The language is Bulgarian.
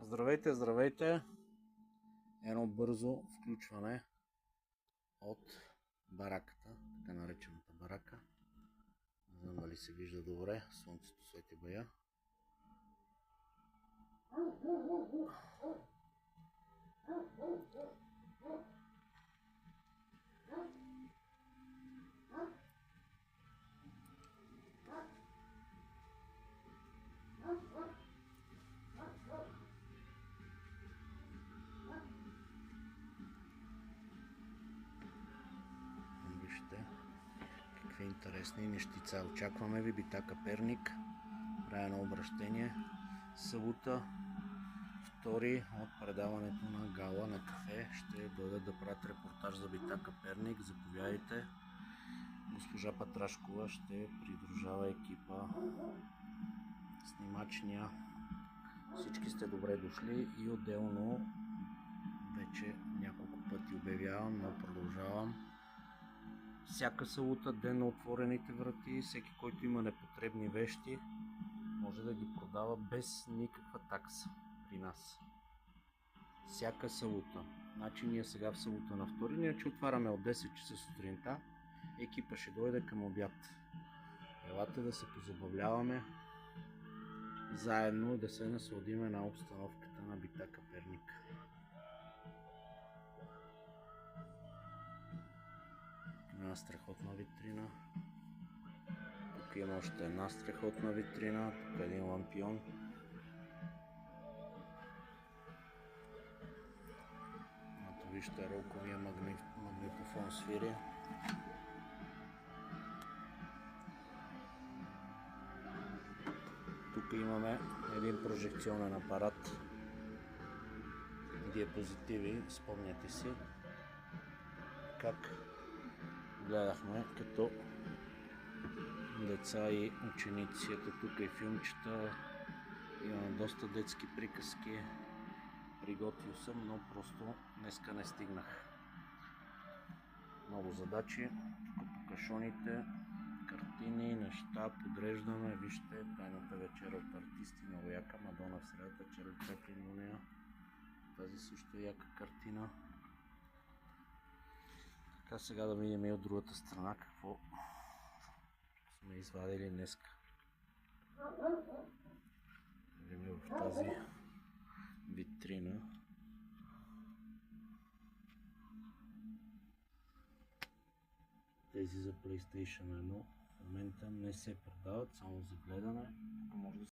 Здравейте, здравейте! Едно бързо включване от бараката, така наречената барака. Не знам дали се вижда добре, слънцето свети бая. Вижте какви интересни нещица. Очакваме ви, Битака Перник. Правя едно обращение. Събота, втори от предаването на гала на кафе. Ще дойдат да правят репортаж за Битака Перник. Заповядайте. Госпожа Патрашкова ще придружава екипа снимачния. Всички сте добре дошли и отделно вече няколко пъти обявявам, но продължавам. Всяка събота, ден на отворените врати, всеки, който има непотребни вещи, може да ги продава без никаква такса при нас. Всяка събота. Значи ние сега в събота на втори, ние че отваряме от 10 часа сутринта, екипа ще дойде към обяд. Елате да се позабавляваме заедно, да се насладиме на обстановката на Битака Перник. Една страхотна витрина. Тук има още една страхотна витрина. Тук е един лампион. Ето вижте, ролковия магнитофон свири. Тук имаме един прожекционен апарат. Диапозитиви, спомняте си как гледахме като деца и ученици. Ето тук и филмчета, имаме доста детски приказки, приготвил съм, но просто днеска не стигнах. Много задачи, тук по кашоните, картини, неща, подреждаме, вижте, тайната вечера от артисти, много яка, Мадона в средата, Чарли Чаплин у нея, тази също е яка картина. Така, сега да видим и от другата страна какво сме извадили днеска. Видим в тази витрина. Тези за PlayStation 1 в момента не се продават, само за гледане.